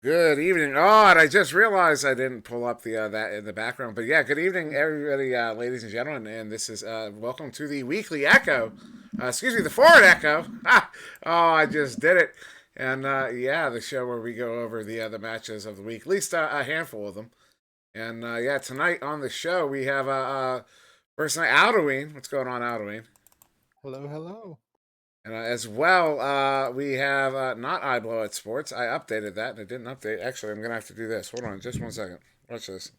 Good evening. Oh, and I just realized I didn't pull up the that in the background. But yeah, good evening, everybody, ladies and gentlemen. And this is welcome to the weekly Echo. Excuse me, the Forward Echo. Ha! Oh, I just did it. And yeah, the show where we go over the matches of the week, at least a handful of them. And yeah, tonight on the show we have first night Halloween. What's going on, Halloween? Hello, hello. And as well, we have not I Blow at Sports. I updated that and it didn't update. Actually, I'm going to have to do this. Hold on just one second. Watch this.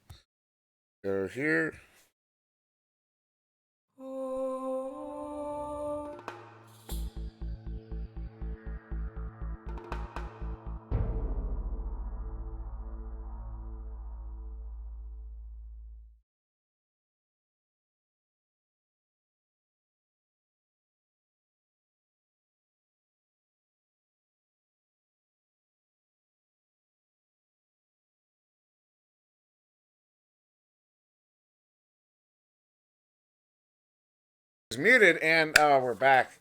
Go here. It's muted and we're back.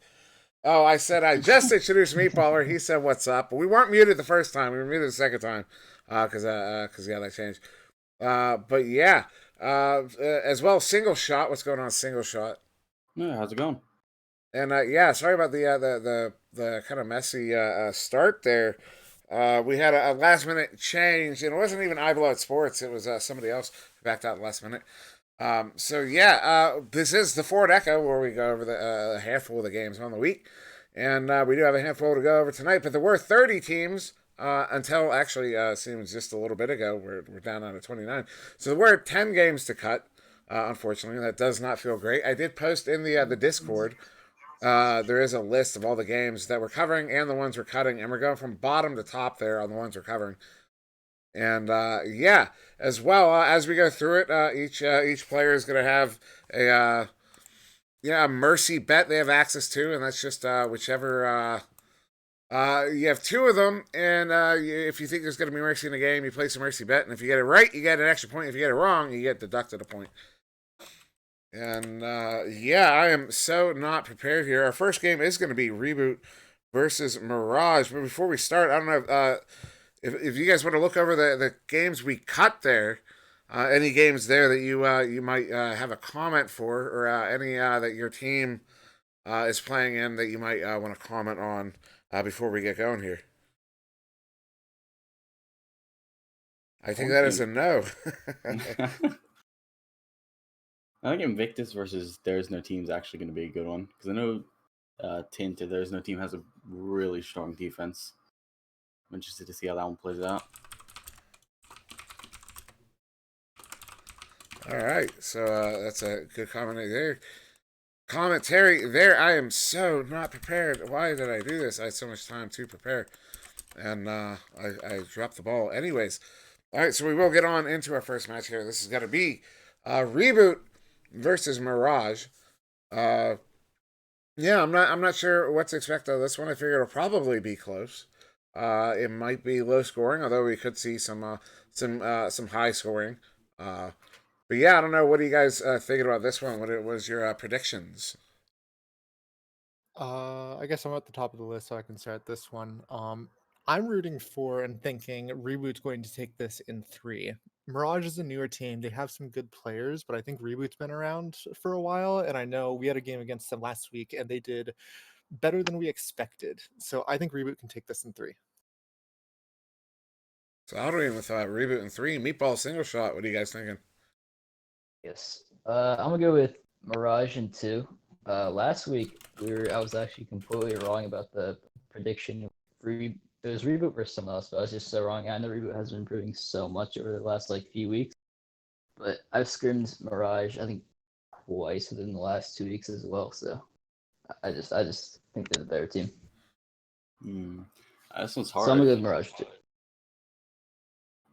Oh, I said I just introduced Meatballer. He said, "What's up?" But we weren't muted the first time. We were muted the second time because yeah, that changed. But yeah, as well, single shot. What's going on, single shot? Yeah, how's it going? And yeah, sorry about the kind of messy start there. We had a last minute change, and it wasn't even I Blood Sports. It was somebody else who backed out last minute. So yeah, this is the Ford Echo where we go over the handful of the games on the week, and we do have a handful to go over tonight. But there were 30 teams until actually seems just a little bit ago. We're down on to 29. So there were 10 games to cut. Unfortunately, that does not feel great. I did post in the Discord. There is a list of all the games that we're covering and the ones we're cutting, and we're going from bottom to top there on the ones we're covering. And yeah, as well as we go through it, each player is going to have a yeah, a mercy bet they have access to, and that's just whichever. You have two of them, and if you think there's going to be mercy in the game, you place a mercy bet, and if you get it right, you get an extra point. If you get it wrong, you get deducted a point. And yeah, I am so not prepared here. Our first game is going to be Reboot versus Mirage. But before we start, I don't know if you guys want to look over the games we cut there. Any games there that you might have a comment for, or any that your team is playing in that you might want to comment on before we get going here. I think that is a no. I think Invictus versus There's No Team is actually going to be a good one because I know Tint to There's No Team has a really strong defense. I'm interested to see how that one plays out. All right, so that's a good comment there. Commentary there. I am so not prepared. Why did I do this? I had so much time to prepare, and I dropped the ball. Anyways, all right, so we will get on into our first match here. This is going to be Reboot versus Mirage. Uh, yeah, I'm not sure what to expect of this one. I figure it'll probably be close. It might be low scoring, although we could see some high scoring. But yeah, I don't know. What do you guys thinking about this one? What was your predictions? I guess I'm at the top of the list, so I can start this one. I'm rooting for and thinking Reboot's going to take this in three. Mirage is a newer team. They have some good players, but I think Reboot's been around for a while, and I know we had a game against them last week, and they did better than we expected. So I think Reboot can take this in three. So I'll read with Reboot in three. Meatball single shot. What are you guys thinking? Yes. I'm gonna go with Mirage in two. Last week I was actually completely wrong about the prediction. It was Reboot versus someone else, but I was just so wrong. I know Reboot has been improving so much over the last few weeks, but I've scrimmed Mirage I think twice within the last 2 weeks as well. So I just think they're the better team. This one's hard. So I'm gonna go with Mirage too.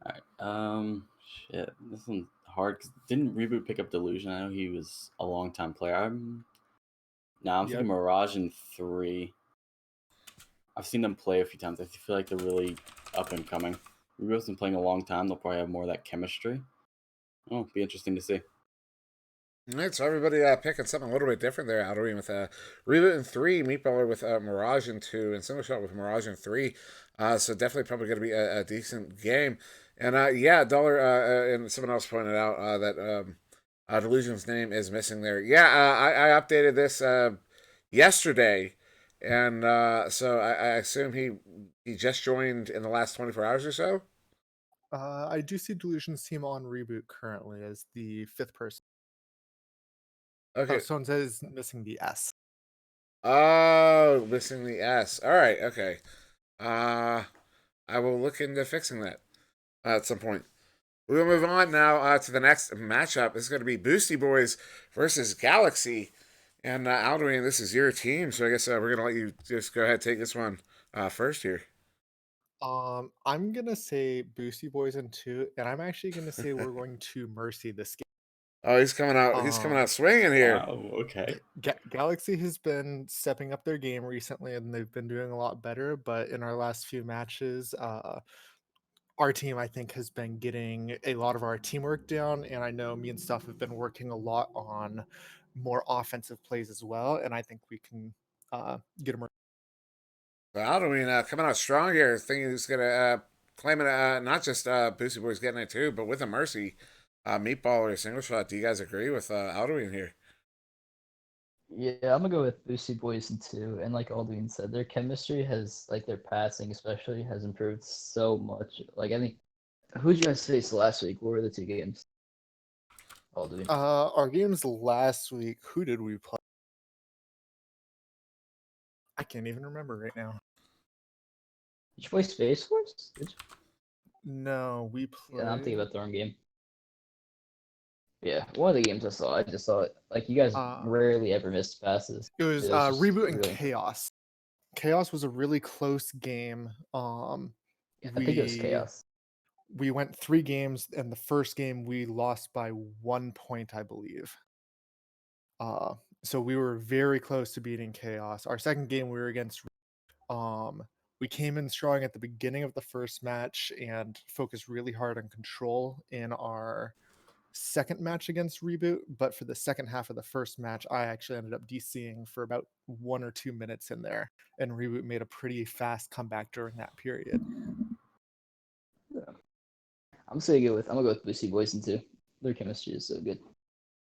All right. Shit. This one's hard because didn't Reboot pick up Delusion? I know he was a long time player. I'm thinking Mirage in three. I've seen them play a few times. I feel like they're really up and coming. Reboot's been playing a long time. They'll probably have more of that chemistry. Oh, be interesting to see. All right, so everybody picking something a little bit different there. Halloween with Reboot in three, Meatballer with Mirage in two, and single shot with Mirage in three. So definitely probably going to be a decent game. And yeah, Dollar and someone else pointed out that Delusion's name is missing there. Yeah, I updated this yesterday, and so I assume he just joined in the last 24 hours or so. I do see Delusion's team on Reboot currently as the 5th person. Okay. Oh, someone says missing the S. Oh, missing the S. All right. Okay. Uh, I will look into fixing that at some point. We'll move on now to the next matchup. This is going to be Boosty Boys versus Galaxy. And Alduin, this is your team, so I guess we're going to let you just go ahead and take this one first here. I'm gonna say Boosty Boys in 2, and I'm actually gonna say we're going to Mercy this game. Oh, he's coming out. He's coming out swinging here. Wow, okay. Galaxy has been stepping up their game recently, and they've been doing a lot better. But in our last few matches, our team, I think, has been getting a lot of our teamwork down, and I know me and Stuff have been working a lot on more offensive plays as well, and I think we can get them. Alduin coming out strong here, thinking he's going to claim it, not just Boosty Boys getting it too, but with a Mercy meatball or a single shot. Do you guys agree with Alduin here? Yeah, I'm gonna go with Boosty Boys in 2. And like Aldwin said, their chemistry has, like, their passing especially has improved so much. Like, I think, who'd you guys face last week? What were the 2 games? Aldwin. Our games last week, who did we play? I can't even remember right now. Did you play Space Force? Did you? No, we played. Yeah, I'm thinking about the wrong game. Yeah, one of the games I just saw it. Like, you guys rarely ever missed passes. It was just Reboot and really... Chaos. Chaos was a really close game. I think it was Chaos. We went 3 games, and the first game we lost by 1 point, I believe. So we were very close to beating Chaos. Our second game we were against. We came in strong at the beginning of the first match and focused really hard on control in our second match against Reboot, but for the second half of the first match, I actually ended up DCing for about 1 or 2 minutes in there, and Reboot made a pretty fast comeback during that period. Yeah. I'm gonna go with Boosty Boys in 2. Their chemistry is so good.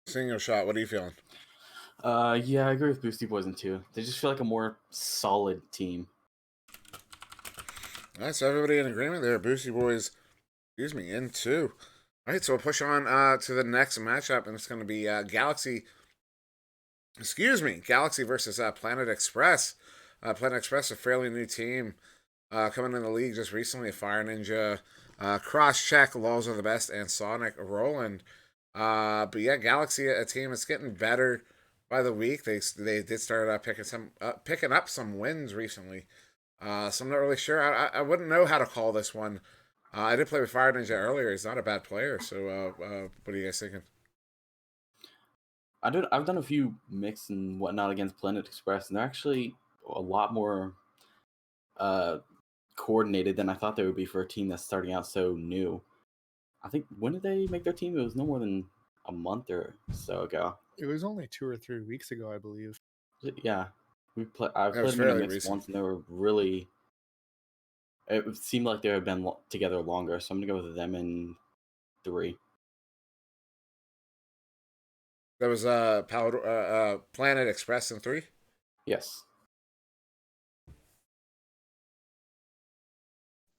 Single shot. What are you feeling? Yeah, I agree with Boosty Boys in 2. They just feel like a more solid team. All right, so everybody in agreement there. Boosty Boys, in 2. All right, so we'll push on to the next matchup, and it's going to be Galaxy versus Planet Express. Planet Express, a fairly new team coming in the league just recently. Fire Ninja, Cross Check, Laws of the Best, and Sonic Roland. But yeah, Galaxy, a team that's getting better by the week. They did start picking up some wins recently. So I'm not really sure. I wouldn't know how to call this one. I did play with Fire Ninja earlier. He's not a bad player. So what are you guys thinking? I've done a few mix and whatnot against Planet Express, and they're actually a lot more coordinated than I thought they would be for a team that's starting out so new. I think, when did they make their team? It was no more than a month or so ago. It was only 2 or 3 weeks ago, I believe. Yeah, I played them in a mix recent. once, and they were really. It seemed like they had been together longer, so I'm gonna go with them in 3. That was Planet Express in 3. Yes.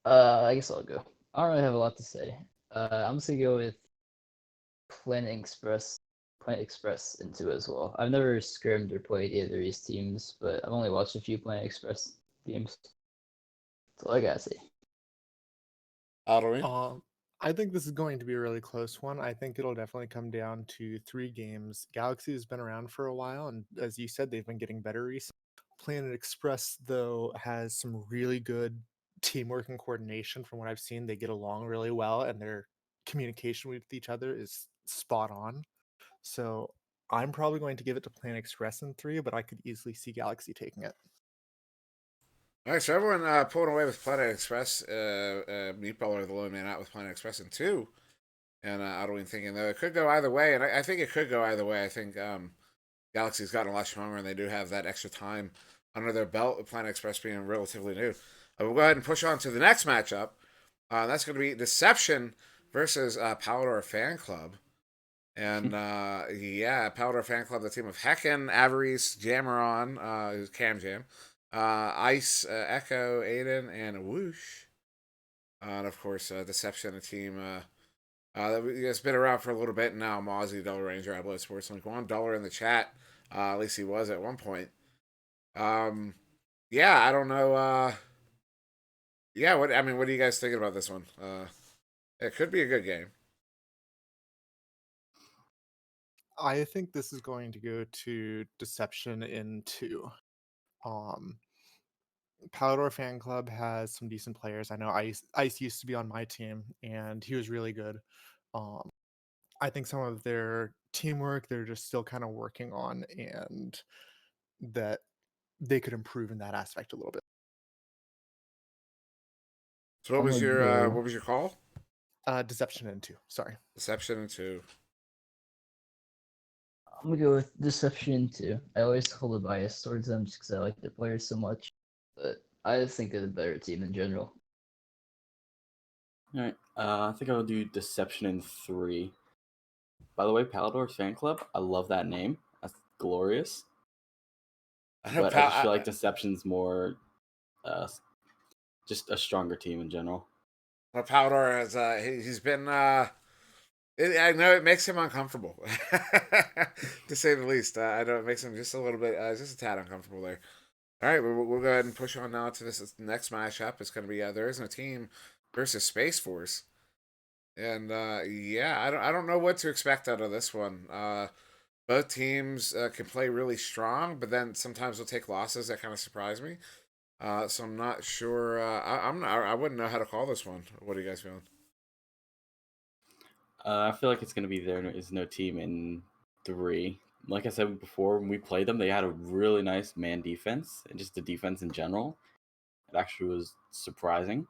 I guess I'll go. I don't really have a lot to say. I'm just gonna go with Planet Express in 2 as well. I've never scrimmed or played either of these teams, but I've only watched a few Planet Express games. That's all I gotta say. I think this is going to be a really close one. I think it'll definitely come down to 3 games. Galaxy has been around for a while, and as you said, they've been getting better recently. Planet Express, though, has some really good teamwork and coordination. From what I've seen, they get along really well, and their communication with each other is spot on. So I'm probably going to give it to Planet Express in 3, but I could easily see Galaxy taking it. All right, so everyone pulling away with Planet Express. Meatball are the low man out with Planet Express in 2. And Alduin thinking, though, it could go either way. And I think it could go either way. I think Galaxy's gotten a lot stronger, and they do have that extra time under their belt, with Planet Express being relatively new. We'll go ahead and push on to the next matchup. That's going to be Deception versus Palador Fan Club. And yeah, Palador Fan Club, the team of Hecken, Avarice, Jammeron, who's Cam Jam, Ice, Echo, Aiden, and Whoosh. And of course, Deception, a team that's been around for a little bit now. Mozzie, Double Ranger, I Blood Sports Link, $1 in the chat. At least he was at one point. Yeah, I don't know. Yeah, what do you guys think about this one? It could be a good game. I think this is going to go to Deception in 2. Palador Fan Club has some decent players. I know Ice used to be on my team, and he was really good. I think some of their teamwork they're just still kind of working on, and that they could improve in that aspect a little bit. So what was your call? Deception in 2. Sorry. Deception in 2. I'm gonna go with Deception 2. I always hold a bias towards them just because I like their players so much, but I just think they're the better team in general. All right. I think I'll do Deception in 3. By the way, Palador Fan Club, I love that name. That's glorious. But I just feel like Deception's more, just a stronger team in general. Well, Palador has he's been. I know it makes him uncomfortable, to say the least. I know it makes him just a little bit, just a tad uncomfortable there. All right, we'll go ahead and push on now to this next matchup. It's going to be There Is No Team versus Space Force. And yeah, I don't know what to expect out of this one. Both teams can play really strong, but then sometimes they'll take losses that kind of surprise me. So I'm not sure. I wouldn't know how to call this one. What are you guys feeling? I feel like it's going to be There Is No Team in 3. Like I said before, when we played them, they had a really nice man defense, and just the defense in general. It actually was surprising.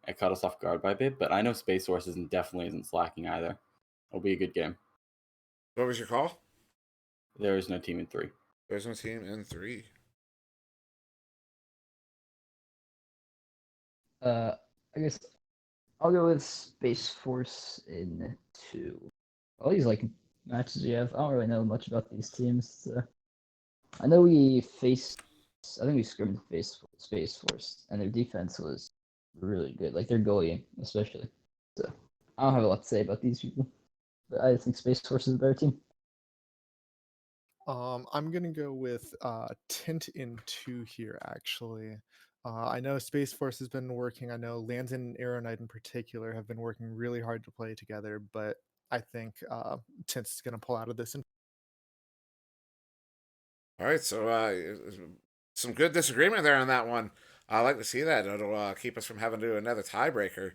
It caught us off guard by a bit, but I know Space Force definitely isn't slacking either. It'll be a good game. What was your call? There Is No Team in 3. There's No Team in 3. I guess I'll go with Space Force in 2. All these matches you have, I don't really know much about these teams. I know I think we scrimmed Space Force, and their defense was really good. Like their goalie, especially. So I don't have a lot to say about these people, but I think Space Force is a better team. I'm gonna go with Tint in 2 here. Actually, I know Space Force has been working. I know Landon and Aeronite in particular have been working really hard to play together, but I think Tint's gonna pull out of this. All right, so some good disagreement there on that one. I like to see that. It'll keep us from having to do another tiebreaker,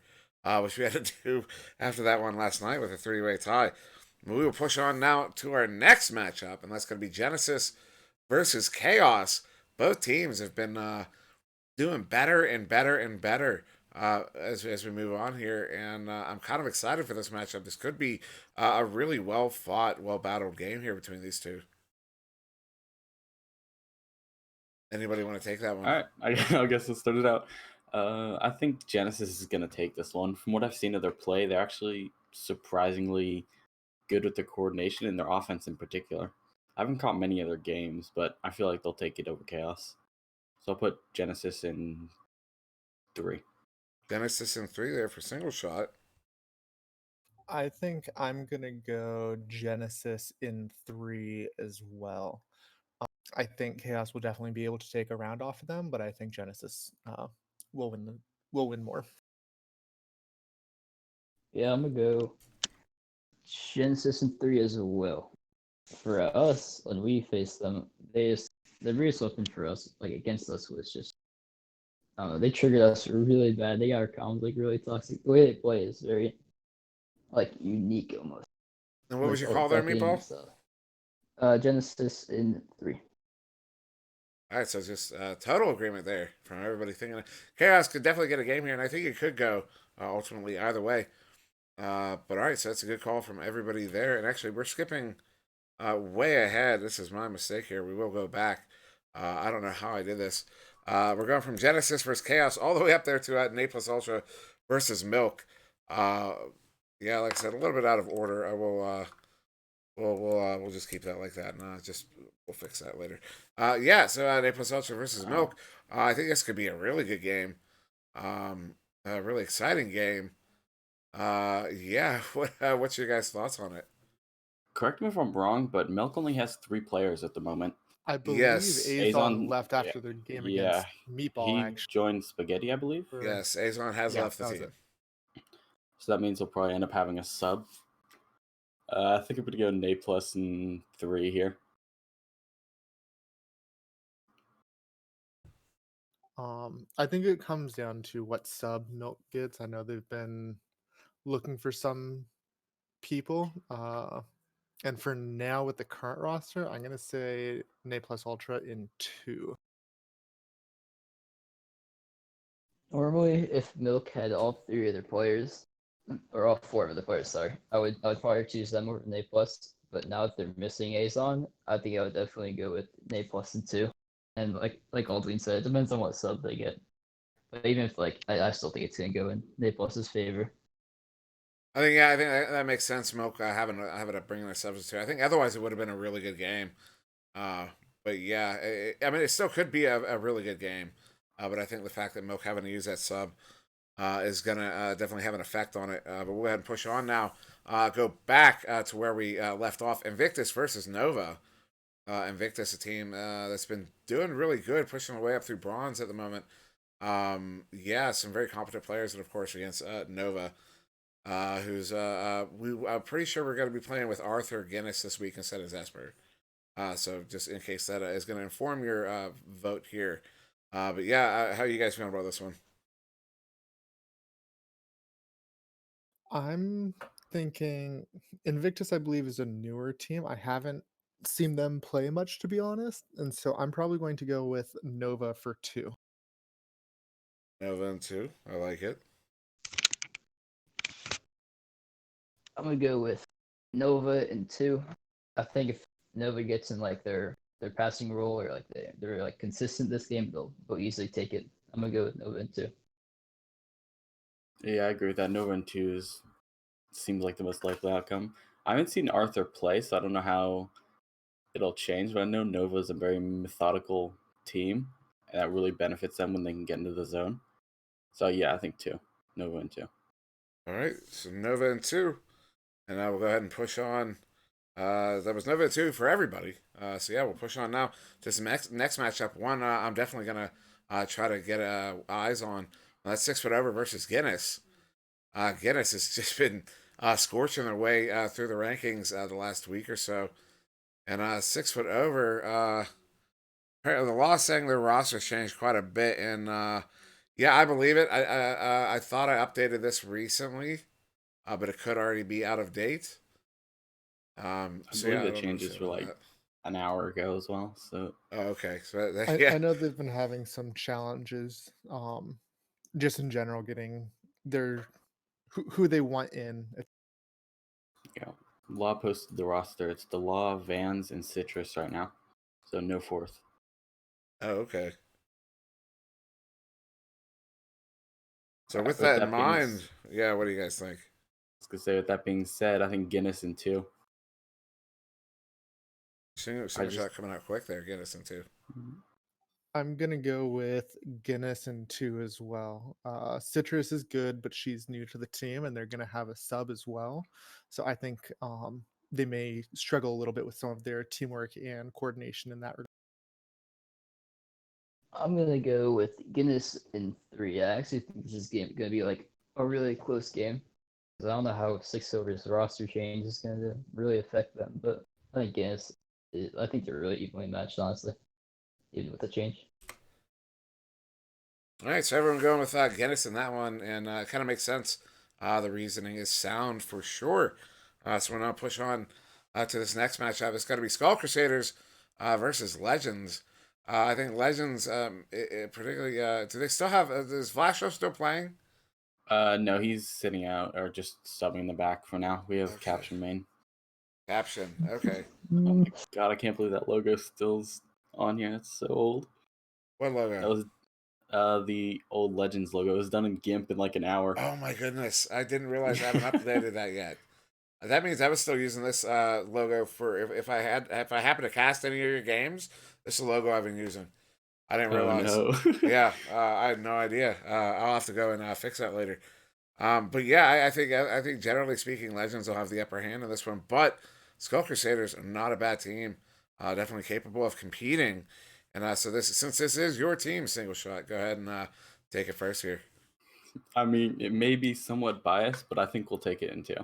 which we had to do after that one last night with a 3-way tie. We will push on now to our next matchup, and that's going to be Genesis versus Chaos. Both teams have been doing better and better and better as we move on here, and I'm kind of excited for this matchup. This could be a really well-fought, well-battled game here between these two. Anybody want to take that one? All right, I guess let's start it out. I think Genesis is going to take this one. From what I've seen of their play, they're actually surprisingly good with their coordination and their offense in particular. I haven't caught many of their games, but I feel like they'll take it over Chaos. So I'll put Genesis in 3. Genesis in 3 there for single shot. I think I'm gonna go Genesis in 3 as well. I think Chaos will definitely be able to take a round off of them, but I think Genesis will win more. Yeah, I'm gonna go Genesis in 3 as well. For us, when we faced them, the biggest weapon for us, against us, was just I don't know. They triggered us really bad. They got our comms really toxic. The way they play is very unique almost. And what was your call there, Meatball? Genesis in 3. All right, so it's just total agreement there from everybody thinking Chaos could definitely get a game here, and I think it could go ultimately either way. But all right, so that's a good call from everybody there. And actually, we're skipping way ahead. This is my mistake here. We will go back. I don't know how I did this. We're going from Genesis versus Chaos all the way up there to Nate plus Ultra versus Milk. Yeah, like I said, a little bit out of order. I will. We'll just keep that like that. No, just we'll fix that later. Yeah. So Nate plus Ultra versus Milk. I think this could be a really good game. A really exciting game. Yeah. What's your guys' thoughts on it? Correct me if I'm wrong, but Milk only has 3 players at the moment. I believe Yes. Azon left after their game against Meatball. He Actually, joined Spaghetti, I believe. Yes, Azon has left the team. So that means he'll probably end up having a sub. I think I'm going to go Nate plus and 3 here. I think it comes down to what sub Milk gets. I know they've been looking for some people. And for now, with the current roster, I'm gonna say Nate plus Ultra in 2. Normally, if Milk had all 3 of their players, or all 4 of the players, sorry, I would probably choose them over Nate plus. But now that they're missing Azon, I think I would definitely go with Nate plus and 2. And like Aldwin said, it depends on what sub they get. But even if I still think it's gonna go in Nate plus's favor. I think that makes sense. Milk having to bring in a substitute. I think otherwise it would have been a really good game. But yeah, I mean it still could be a really good game. But I think the fact that Milk having to use that sub is gonna definitely have an effect on it. But we'll go ahead and push on now. Go back to where we left off. Invictus versus Nova. Invictus, a team that's been doing really good, pushing their way up through bronze at the moment. Yeah, some very competent players, and of course against Nova, who's I'm pretty sure we're going to be playing with Arthur Guinness this week instead of Zesper. So just in case that is going to inform your vote here. But yeah, how are you guys feeling about this one? I'm thinking Invictus, I believe, is a newer team. I haven't seen them play much, to be honest, and so I'm probably going to go with Nova for 2. Nova and 2. I like it. I'm gonna go with Nova and 2. I think if Nova gets in like their passing role or like they're like consistent this game, they'll easily take it. I'm gonna go with Nova and 2. Yeah, I agree with that. Nova and 2 seems like the most likely outcome. I haven't seen Arthur play, so I don't know how it'll change, but I know Nova is a very methodical team, and that really benefits them when they can get into the zone. So yeah, I think 2. Nova and 2. All right, so Nova and 2. And I will go ahead and push on. That was Nova 2 for everybody. So yeah, we'll push on now to some next matchup. One I'm definitely going to try to get eyes on. That's 6 foot over versus Guinness. Guinness has just been scorching their way through the rankings the last week or so. And 6 foot over, apparently the law is saying their roster changed quite a bit. And yeah, I believe it. I thought I updated this recently, but it could already be out of date. I believe the changes were like an hour ago as well. So okay, so I know they've been having some challenges, just in general, getting their who they want in. yeah, Law posted the roster. It's the Law, Vans, and Citrus right now. So no 4th. Oh, okay. So with that in mind, yeah, what do you guys think? I was gonna say, with that being said, I think Guinness in 2. Single shot coming out quick there. Guinness in 2. I'm gonna go with Guinness in 2 as well. Citrus is good, but she's new to the team, and they're gonna have a sub as well. So I think they may struggle a little bit with some of their teamwork and coordination in that regard. I'm gonna go with Guinness in 3. I actually think this is gonna be like a really close game. I don't know how 6 over's roster change is gonna really affect them, but I think Guinness. I think they're really evenly matched, honestly, even with the change. All right, so everyone going with Guinness in that one, and it kind of makes sense. The reasoning is sound for sure. So we're now push on to this next matchup. It's got to be Skull Crusaders versus Legends. I think Legends, particularly, do they still have? Is Vlasho still playing? No, he's sitting out or just subbing in the back for now. We have Caption main. Caption, okay. Oh my god, I can't believe that logo still's on here. It's so old. What logo? That was the old Legends logo. It was done in GIMP in like an hour. Oh my goodness! I didn't realize I haven't updated that yet. That means I was still using this logo for if I happen to cast any of your games. This is the logo I've been using. I didn't Oh realize. no. Yeah, I had no idea. I'll have to go and fix that later. But yeah, I think generally speaking, Legends will have the upper hand in this one. But Skull Crusaders are not a bad team. Definitely capable of competing. And so since this is your team, Single Shot, go ahead and take it first here. I mean, it may be somewhat biased, but I think we'll take it in two.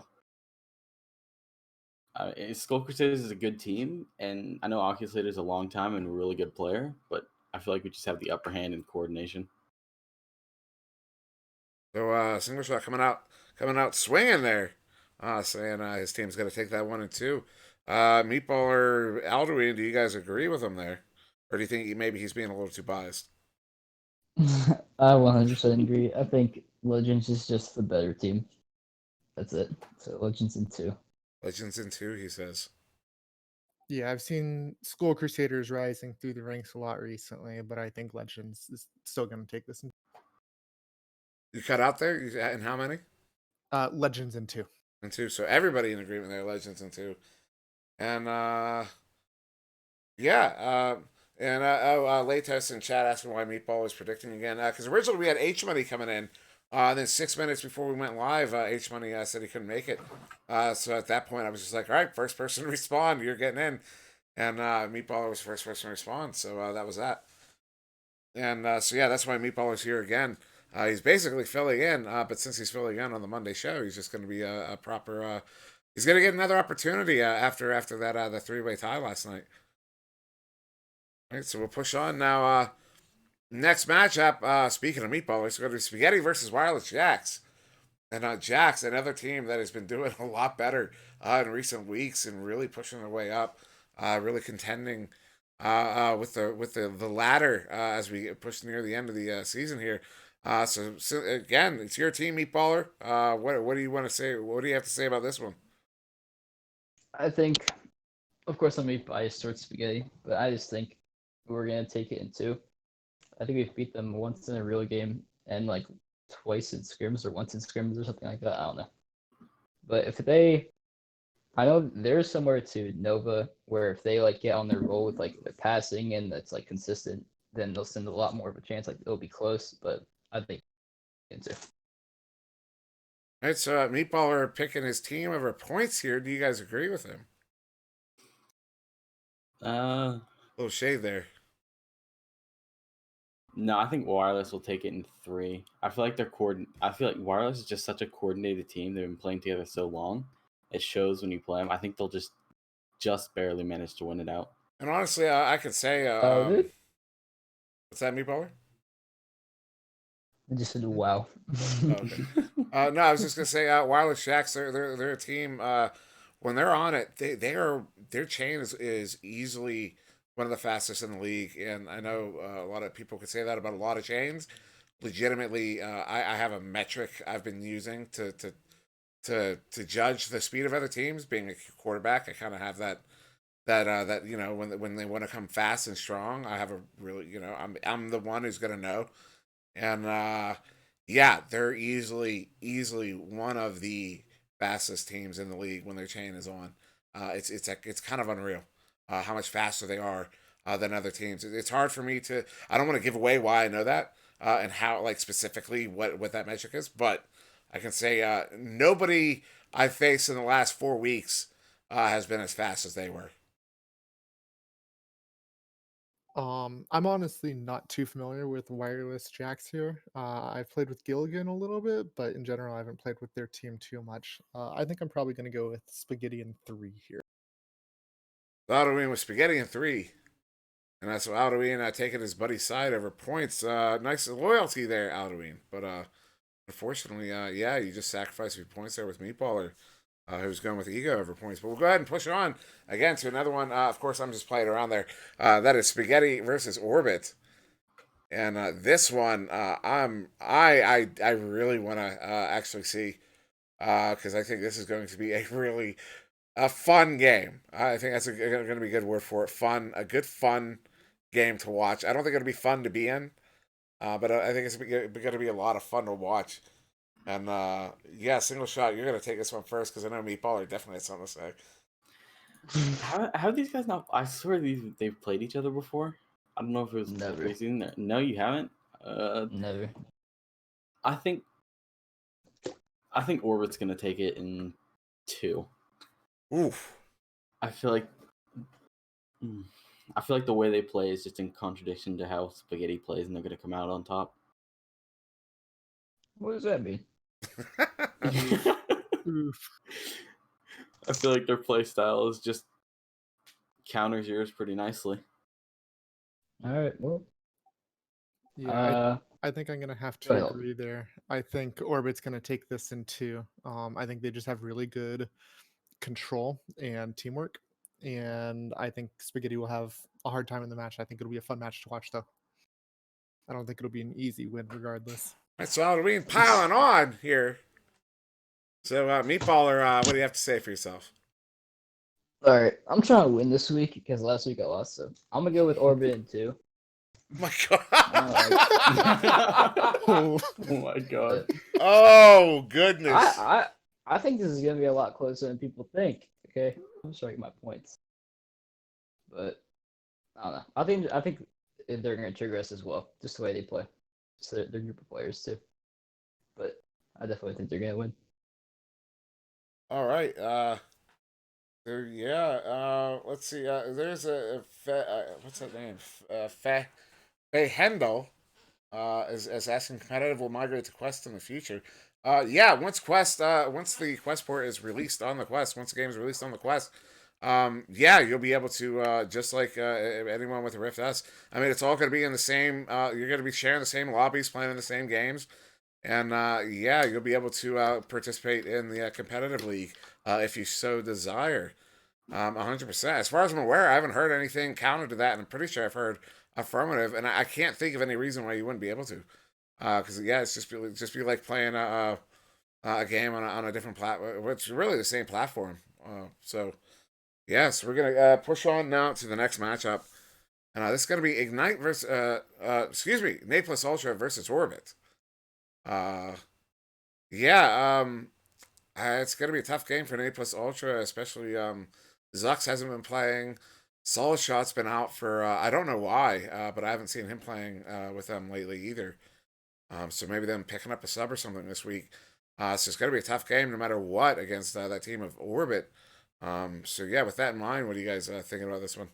Skull Crusaders is a good team, and I know Oculator is a long time and a really good player, but I feel like we just have the upper hand in coordination. So Single Shot coming out swinging there, saying his team's going to take that 1-2. Meatball or Alduin, do you guys agree with him there, or do you think maybe he's being a little too biased? I 100% agree. I think Legends is just the better team. That's it. So Legends in 2. Legends in 2, he says. Yeah, I've seen Skull Crusaders rising through the ranks a lot recently, but I think Legends is still going to take this. You cut out there? And how many? Legends in 2. In 2. So everybody in agreement there, Legends in 2. And yeah, Latos in chat asking why Meatball was predicting again. Because originally we had H Money coming in. Then 6 minutes before we went live, H Money said he couldn't make it. So at that point, I was just like, all right, first person to respond, you're getting in. And Meatballer was the first person to respond. So that was that. And so yeah, that's why Meatballer's here again. He's basically filling in, but since he's filling in on the Monday show, he's just going to be a proper. He's going to get another opportunity after that the 3-way tie last night. All right, so we'll push on now. Next matchup. Speaking of Meatballers, it's going to be Spaghetti versus Wireless Jacks. And Jax, another team that has been doing a lot better in recent weeks and really pushing their way up, really contending with the ladder as we push near the end of the season here. So again, it's your team, Meatballer. What do you want to say? What do you have to say about this one? I think, of course, I'm going to be biased towards Spaghetti, but I just think we're going to take it in 2. I think we've beat them once in a real game and like twice in scrims or once in scrims or something like that. I don't know. But I know there's somewhere to Nova where if they like get on their roll with like the passing and that's like consistent, then they'll send a lot more of a chance. Like it'll be close, but I think into. All right, so Meatballer picking his team over points here. Do you guys agree with him? A little shade there. No, I think Wireless will take it in 3. I feel like I feel like Wireless is just such a coordinated team. They've been playing together so long. It shows when you play them. I think they'll just barely manage to win it out. And honestly, I could say, what's that, Meatballer? I just said wow. Oh, okay. No, I was just gonna say, Wireless Jacks. They're a team. When they're on it, their chain is easily one of the fastest in the league, and I know a lot of people could say that about a lot of chains. Legitimately, I have a metric I've been using to judge the speed of other teams. Being a quarterback, I kind of have that when they want to come fast and strong, I have a really I'm the one who's gonna know, and yeah, they're easily one of the fastest teams in the league when their chain is on. It's kind of unreal how much faster they are than other teams. It's hard for me to. I don't want to give away why I know that and how like specifically what that metric is, but I can say nobody I've faced in the last 4 weeks has been as fast as they were. I'm honestly not too familiar with Wireless Jacks here. I've played with Gilligan a little bit, but in general, I haven't played with their team too much. I think I'm probably going to go with Spaghetti in 3 here. Alduin with Spaghetti in 3. And that's what Alduin taking his buddy's side over points. Nice loyalty there, Alduin. But unfortunately, yeah, you just sacrificed your points there with Meatballer, who's going with ego over points. But we'll go ahead and push it on again to another one. Of course, I'm just playing around there. That is Spaghetti versus Orbit. And this one, I really want to actually see because I think this is going to be a fun game. I think that's going to be a good word for it. Fun, a good fun game to watch. I don't think it'll be fun to be in, But I think it's going to be a lot of fun to watch. And yeah, single shot, you're going to take this one first because I know Meatball definitely has something to say. How these guys not? I swear they've played each other before. I don't know if it was Never. preseason there. No, you haven't. Never. I think Orbit's gonna take it in 2. Oof. I feel like the way they play is just in contradiction to how Spaghetti plays, and they're gonna come out on top. What does that mean? Oof. I feel like their play style is just counters yours pretty nicely. All right. Well. Yeah, I think I'm gonna have Go to ahead. agree there. I think Orbit's gonna take this in 2. I think they just have really good control and teamwork, and I think Spaghetti will have a hard time in the match. I think it'll be a fun match to watch, though. I don't think it'll be an easy win, regardless. That's all we've been piling on here. So, Meatballer, what do you have to say for yourself? All right. I'm trying to win this week because last week I lost. So I'm gonna go with Orbit in 2. Oh my God. Oh my God. Oh, goodness. I think this is gonna be a lot closer than people think. Okay, I'm just writing my points, but I don't know. I think they're gonna trigger us as well, just the way they play. Just their group of players too. But I definitely think they're gonna win. All right. Let's see. There's what's that name? Hendel is asking competitive will migrate to Quest in the future. Yeah, once the Quest port is released on the Quest, once the game is released on the Quest, yeah, you'll be able to just like anyone with a Rift S. I mean, it's all going to be in the same. You're going to be sharing the same lobbies, playing in the same games, and yeah, you'll be able to participate in the competitive league if you so desire. 100%. As far as I'm aware, I haven't heard anything counter to that, and I'm pretty sure I've heard affirmative, and I can't think of any reason why you wouldn't be able to. Because yeah, it's just be like playing a game on a different platform. It's really the same platform. So yes, we're gonna push on now to the next matchup, and this is gonna be Ignite versus Nate plus Ultra versus Orbit. Yeah, it's gonna be a tough game for Nate plus Ultra, especially Zux hasn't been playing. Solid Shot's been out for I don't know why, but I haven't seen him playing with them lately either. So maybe them picking up a sub or something this week. So it's going to be a tough game no matter what against that team of Orbit. So yeah, with that in mind, what are you guys thinking about this one?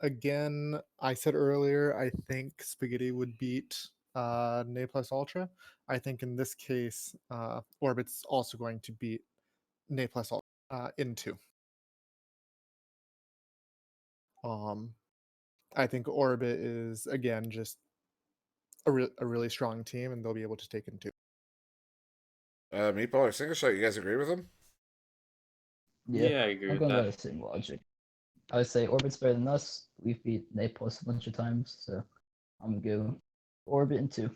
Again, I said earlier, I think Spaghetti would beat Ne plus Ultra. I think in this case, Orbit's also going to beat Ne plus Ultra in 2. I think Orbit is, again, just a really strong team, and they'll be able to take it in 2. Meatball or Single Shot, you guys agree with him? Yeah, I agree I'm with going that. by the same logic. I would say Orbit's better than us. We've beat Naples a bunch of times, so I'm gonna go Orbit in 2.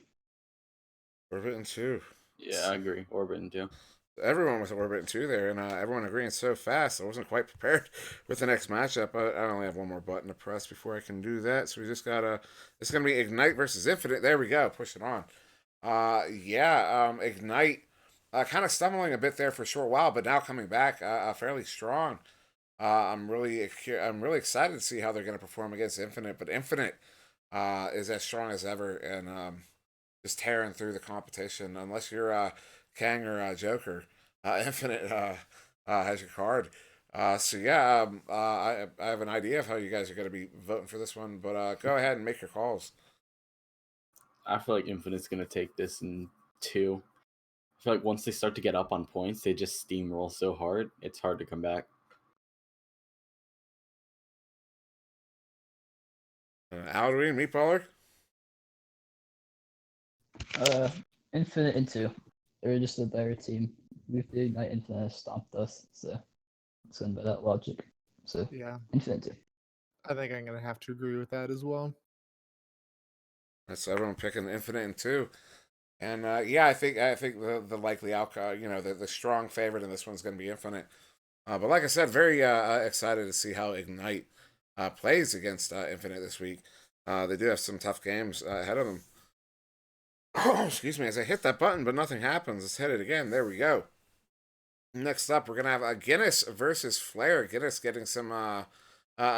Orbit in 2. Yeah, I agree. Orbit in 2. Everyone was Orbit in 2 there, and everyone agreeing so fast. I wasn't quite prepared with the next matchup. I only have one more button to press before I can do that. So we just got it's going to be Ignite versus Infinite. There we go. Push it on. Ignite kind of stumbling a bit there for a short while, but now coming back fairly strong. I'm really excited to see how they're going to perform against Infinite, but Infinite is as strong as ever and just tearing through the competition. Unless you're Kang or Joker, Infinite has your card. So yeah, I have an idea of how you guys are going to be voting for this one, but go ahead and make your calls. I feel like Infinite's gonna take this in 2. I feel like once they start to get up on points, they just steamroll so hard, it's hard to come back. Aldrin, Meatballer? Infinite in 2. They're just a better team. We've the Ignite Infinite has stomped us, so it's going by that logic. So Yeah, Infinite 2. I think I'm going to have to agree with that as well. That's everyone picking Infinite in 2. And yeah, I think the likely outcome, the strong favorite in this one's going to be Infinite. But like I said, very excited to see how Ignite plays against Infinite this week. They do have some tough games ahead of them. Excuse me, as I hit that button, but nothing happens. Let's hit it again. There we go. Next up, we're gonna have a Guinness versus Flair. Guinness getting some a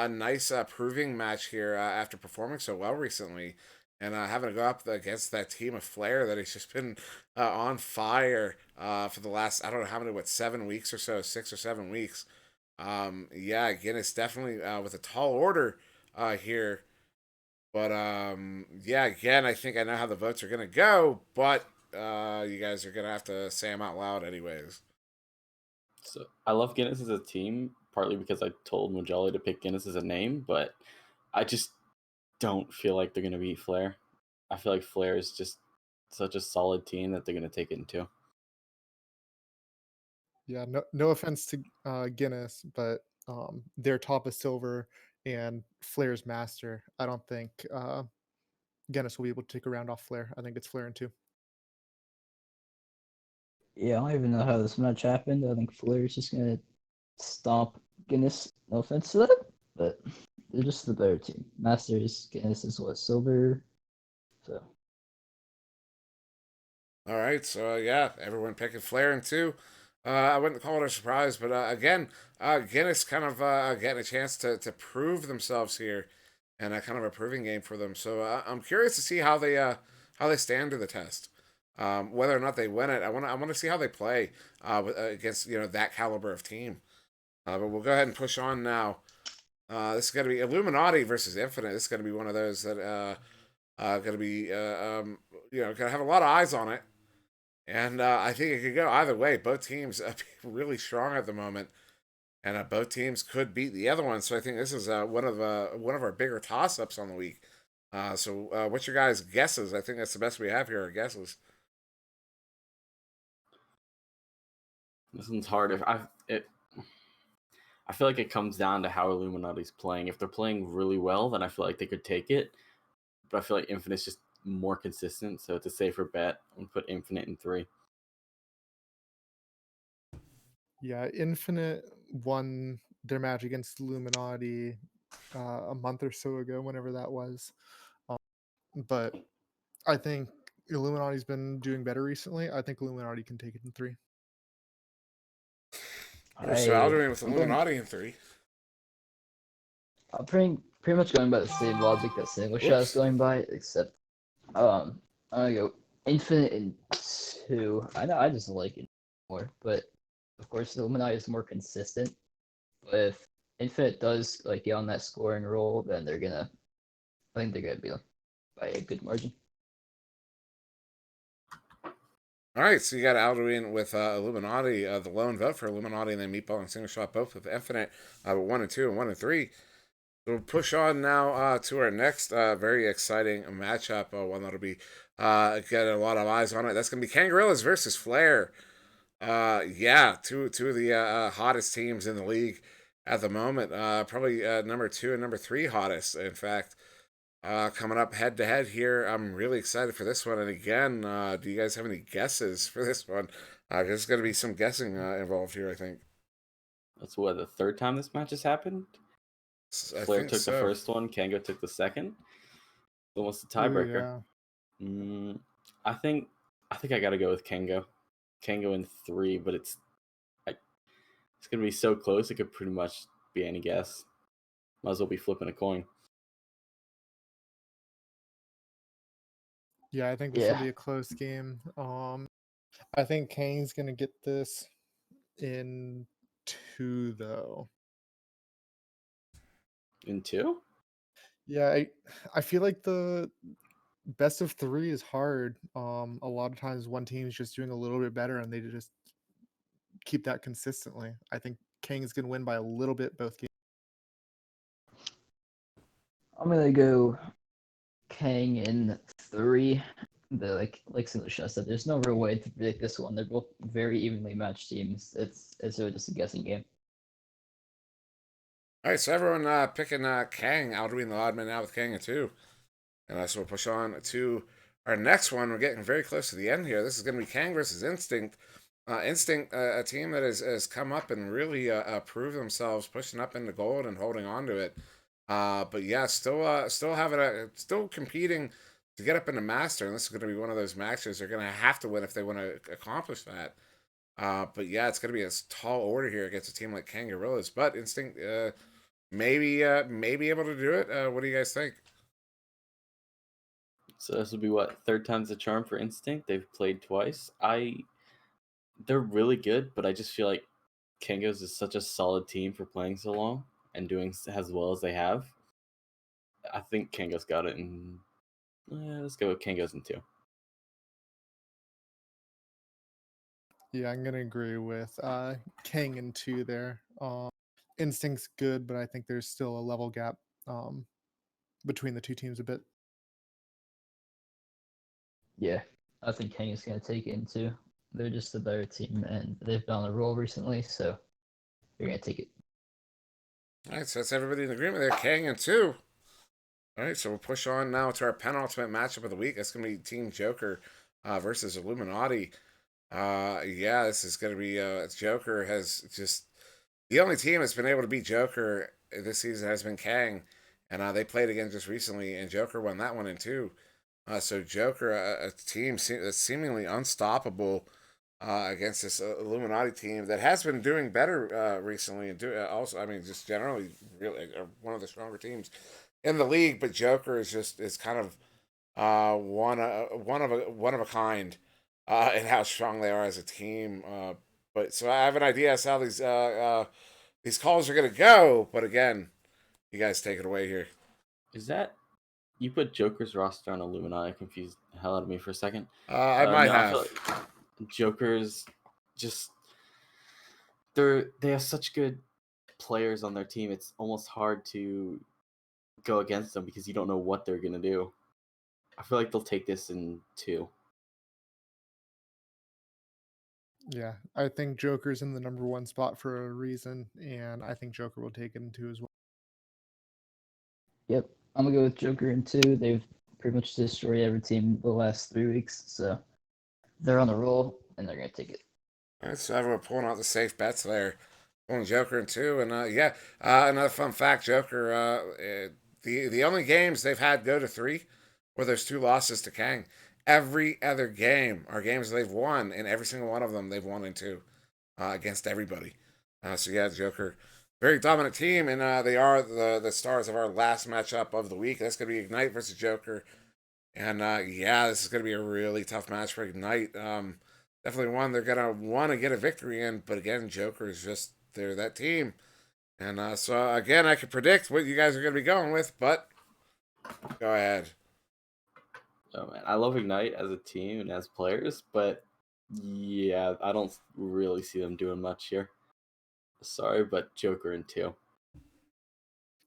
nice proving match here after performing so well recently, and having to go up against that team of Flair that he's just been on fire for the last, I don't know how many, 7 weeks or so, 6 or 7 weeks. Yeah, Guinness definitely with a tall order here. But yeah, again, I think I know how the votes are gonna go, but you guys are gonna have to say them out loud anyways. So I love Guinness as a team, partly because I told Mujali to pick Guinness as a name, but I just don't feel like they're gonna beat Flair. I feel like Flair is just such a solid team that they're gonna take it in two. Yeah, no offense to Guinness, but their top is silver and Flair's master. I don't think Guinness will be able to take a round off Flair. I think it's Flair in two. Yeah, I don't even know how this match happened. I think Flair's just gonna stomp Guinness. No offense to them, but they're just the better team. Masters, Guinness is what, silver? So All right, so yeah, everyone picking Flair in two. I wouldn't call it a surprise, but again, Guinness kind of getting a chance to prove themselves here, and a kind of a proving game for them. So I'm curious to see how they stand to the test. Whether or not they win it, I want to see how they play against that caliber of team. But we'll go ahead and push on now. This is going to be Illuminati versus Infinite. This is going to be one of those that going to be going to have a lot of eyes on it. And I think it could go either way. Both teams are really strong at the moment, and both teams could beat the other one. So I think this is one of our bigger toss-ups on the week. So what's your guys' guesses? I think that's the best we have here. Our guesses. This one's hard. I feel like it comes down to how Illuminati's playing. If they're playing really well, then I feel like they could take it. But I feel like Infinite's just more consistent, so it's a safer bet. I'm gonna put Infinite in 3. Yeah, Infinite won their match against Illuminati a month or so ago, whenever that was. But I think Illuminati's been doing better recently. I think Illuminati can take it in 3. So Alderman with I'm going. Illuminati in 3. I'm pretty much going by the same logic that Single Shot is going by, except I'm gonna go Infinite in 2. I know I just like it more, but of course Illuminati is more consistent. But if Infinite does like get on that scoring roll, then I think they're gonna be by a good margin. All right, so you got Alduin with Illuminati, the lone vote for Illuminati, and then Meatball and Single Shot both with Infinite, 1 and 2 and 1 and 3. So we'll push on now to our next very exciting matchup, one that'll be getting a lot of eyes on it. That's going to be Kangarillas versus Flair. Yeah, two of the hottest teams in the league at the moment. Probably number 2 and number 3 hottest, in fact. Coming up head to head here. I'm really excited for this one. And again, do you guys have any guesses for this one? There's going to be some guessing involved here, I think. That's what, the third time this match has happened? Flair took the first one, Kango took the second. Almost a tiebreaker. Yeah. I think I gotta go with Kango. Kango in 3, but it's gonna be so close it could pretty much be any guess. Might as well be flipping a coin. Yeah, I think this will be a close game. I think Kang's gonna get this in 2, though. In 2? Yeah, I feel like the best of 3 is hard. A lot of times one team is just doing a little bit better, and they just keep that consistently. I think Kang is gonna win by a little bit both games. I'm gonna go Kang in 3. The like Single Shot said, there's no real way to predict this one. They're both very evenly matched teams. It's really just a guessing game. All right, so everyone picking Kang. Alduin the odd man now with Kang at 2. And so we'll push on to our next one. We're getting very close to the end here. This is going to be Kang versus Instinct. Instinct, a team that has come up and really proved themselves, pushing up into gold and holding on to it. But yeah, still competing to get up in the Master, and this is going to be one of those matches they're going to have to win if they want to accomplish that. But yeah, it's going to be a tall order here against a team like Kangaroos. But Instinct, maybe able to do it. What do you guys think? So this will be what, third time's the charm for Instinct. They've played twice. They're really good, but I just feel like Kangos is such a solid team for playing so long and doing as well as they have. I think Kangos got it, and let's go with Kangos in 2. Yeah, I'm gonna agree with Kang in 2 there. Instinct's good, but I think there's still a level gap between the two teams a bit. Yeah, I think Kang is going to take it in 2. They're just a better team, and they've been on a roll recently, so they're going to take it. All right, so that's everybody in agreement there. Kang in 2. All right, so we'll push on now to our penultimate matchup of the week. That's going to be Team Joker versus Illuminati. Yeah, this is going to be Joker has just the only team that's been able to beat Joker this season has been Kang, and they played again just recently, and Joker won that one in 2. So Joker, a team that's seemingly unstoppable against this Illuminati team that has been doing better recently, and also, I mean, just generally, really one of the stronger teams in the league. But Joker is kind of one of a kind in how strong they are as a team. But so I have an idea as how these calls are gonna go. But again, you guys take it away here. Is that you put Joker's roster on Illuminati? Confused the hell out of me for a second. I might no, have. I feel like Joker's just they have such good players on their team. It's almost hard to go against them because you don't know what they're gonna do. I feel like they'll take this in 2. Yeah, I think Joker's in the number 1 spot for a reason, and I think Joker will take it in 2 as well. Yep, I'm going to go with Joker in 2. They've pretty much destroyed every team the last 3 weeks, so they're on the roll, and they're going to take it. All right, so everyone pulling out the safe bets there. Pulling Joker in 2, and another fun fact: Joker, the only games they've had go to 3, where there's 2 losses to Kang. Every other game are games they've won, and every single one of them they've won in 2 against everybody. So yeah, Joker, very dominant team, and they are the stars of our last matchup of the week. That's gonna be Ignite versus Joker, and yeah, this is gonna be a really tough match for Ignite. Definitely one they're gonna want to get a victory in, but again, Joker is just they're that team, and so again, I can predict what you guys are gonna be going with, but go ahead. Oh man, I love Ignite as a team and as players, but yeah, I don't really see them doing much here. Sorry, but Joker in 2.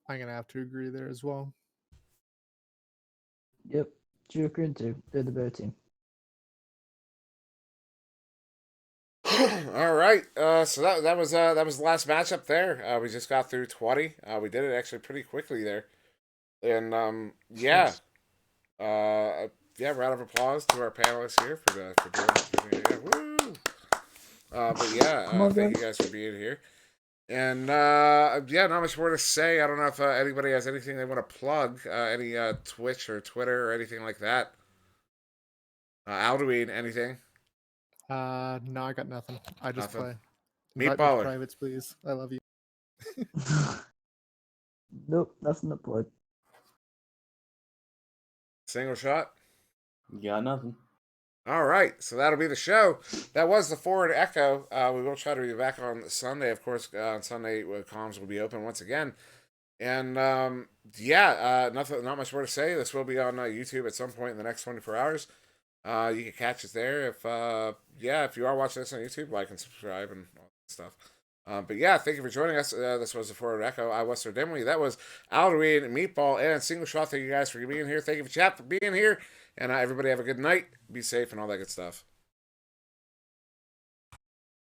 I'm gonna have to agree there as well. Yep, Joker in 2. They're the better team. All right, so that was the last matchup there. We just got through 20. We did it actually pretty quickly there, and yeah. Yeah, round of applause to our panelists here for doing yeah, woo. But yeah, thank you guys for being here. And yeah, not much more to say. I don't know if anybody has anything they want to plug, any Twitch or Twitter or anything like that. Alduin, anything? No, I got nothing. I just Nothing. play. Invite me Meatballer. to privates, please. I love you. Nope, nothing to plug. Single shot. Got nothing. All right, so that'll be the show. That was the Forward Echo. We will try to be back on Sunday, of course. On Sunday, comms will be open once again. And yeah, not much more to say. This will be on YouTube at some point in the next 24 hours. You can catch it there. If you are watching this on YouTube, like and subscribe and all that stuff. But yeah, thank you for joining us. This was the Forward Echo. I was Sir Dimly. That was Alduin, Meatball, and Single Shot. Thank you guys for being here. Thank you for chat for being here. And everybody have a good night. Be safe and all that good stuff.